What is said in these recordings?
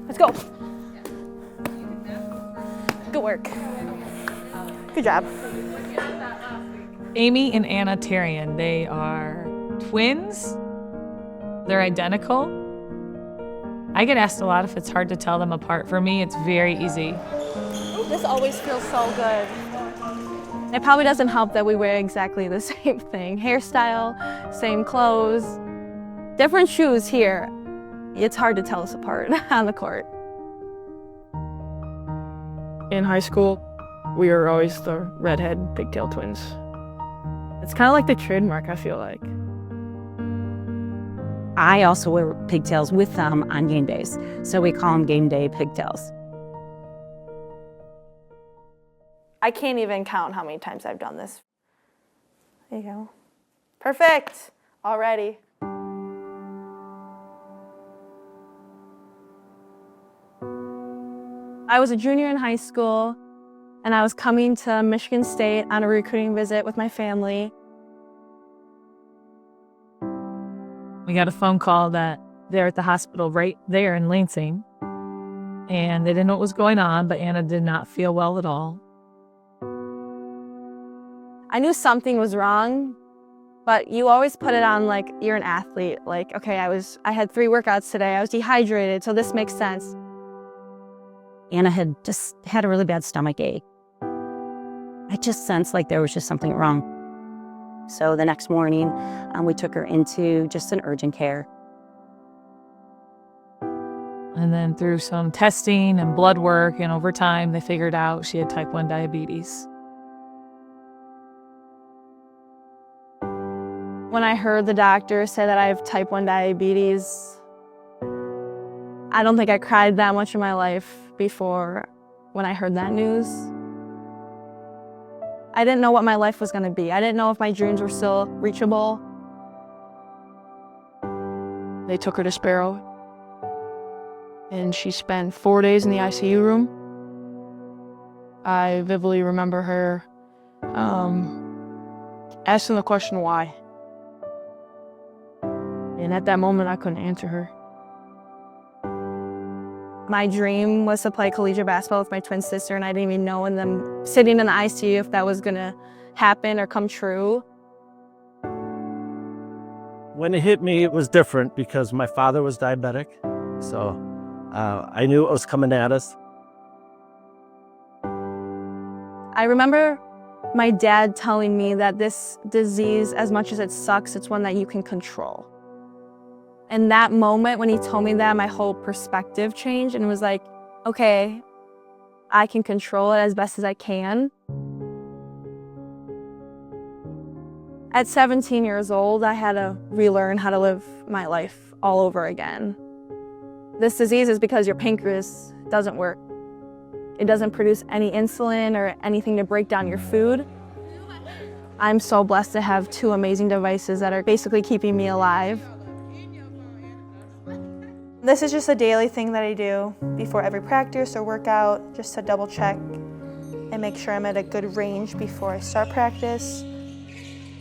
Let's go. Good work. Good job. Amy and Anna Terrian, they are twins. They're identical. I get asked a lot if it's hard to tell them apart. For me, it's very easy. This always feels so good. It probably doesn't help that we wear exactly the same thing. Hairstyle, same clothes, different shoes here. It's hard to tell us apart on the court. In high school, we were always the redhead pigtail twins. It's kind of like the trademark, I feel like. I also wear pigtails with them on game days, so we call them game day pigtails. I can't even count how many times I've done this. There you go. Perfect. Already. I was a junior in high school, and I was coming to Michigan State on a recruiting visit with my family. We got a phone call that they're at the hospital right there in Lansing, and they didn't know what was going on, but Anna did not feel well at all. I knew something was wrong, but you always put it on like you're an athlete. Like, okay, I had 3 workouts today. I was dehydrated, so this makes sense. Anna had just had a really bad stomach ache. I just sensed like there was just something wrong. So the next morning, we took her into just an urgent care. And then through some testing and blood work and over time, they figured out she had type 1 diabetes. When I heard the doctor say that I have type 1 diabetes, I don't think I cried that much in my life before when I heard that news. I didn't know what my life was going to be. I didn't know if my dreams were still reachable. They took her to Sparrow, and she spent 4 days in the ICU room. I vividly remember her asking the question, why? And at that moment, I couldn't answer her. My dream was to play collegiate basketball with my twin sister, and I didn't even know, and then sitting in the ICU if that was gonna happen or come true. When it hit me, it was different because my father was diabetic, so I knew it was coming at us. I remember my dad telling me that this disease, as much as it sucks, it's one that you can control. And that moment when he told me that, my whole perspective changed, and it was like, okay, I can control it as best as I can. At 17 years old, I had to relearn how to live my life all over again. This disease is because your pancreas doesn't work. It doesn't produce any insulin or anything to break down your food. I'm so blessed to have 2 amazing devices that are basically keeping me alive. This is just a daily thing that I do before every practice or workout, just to double check and make sure I'm at a good range before I start practice.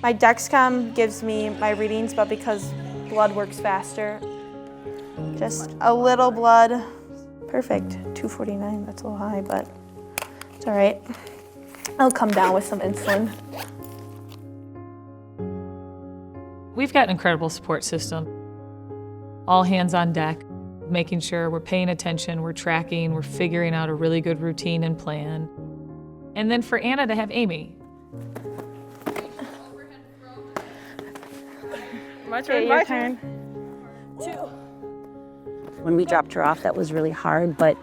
My Dexcom gives me my readings, but because blood works faster, just a little blood. Perfect, 249, that's a little high, but it's all right. I'll come down with some insulin. We've got an incredible support system. All hands on deck, making sure we're paying attention, we're tracking, we're figuring out a really good routine and plan. And then for Anna to have Amy. My turn. 2. When we dropped her off, that was really hard, but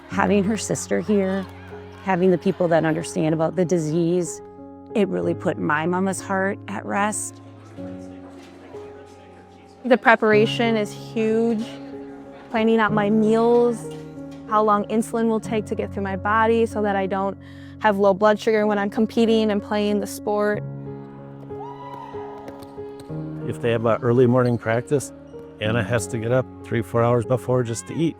having her sister here, having the people that understand about the disease, it really put my mama's heart at rest. The preparation is huge. Planning out my meals, how long insulin will take to get through my body so that I don't have low blood sugar when I'm competing and playing the sport. If they have an early morning practice, Anna has to get up 3-4 hours before just to eat.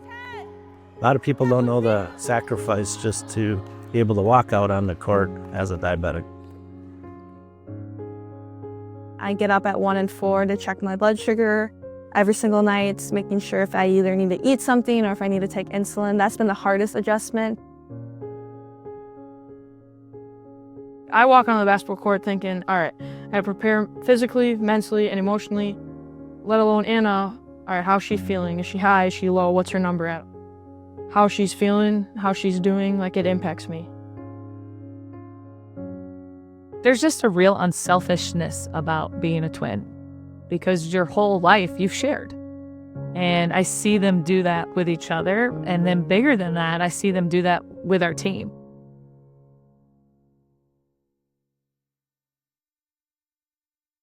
A lot of people don't know the sacrifice just to be able to walk out on the court as a diabetic. I get up at 1 and 4 to check my blood sugar. every single night, making sure if I either need to eat something or if I need to take insulin. That's been the hardest adjustment. I walk on the basketball court thinking, all right, I gotta prepare physically, mentally, and emotionally, let alone Anna. All right, how's she feeling? Is she high? Is she low? What's her number at? How she's feeling, how she's doing, like it impacts me. There's just a real unselfishness about being a twin because your whole life you've shared. And I see them do that with each other. And then bigger than that, I see them do that with our team.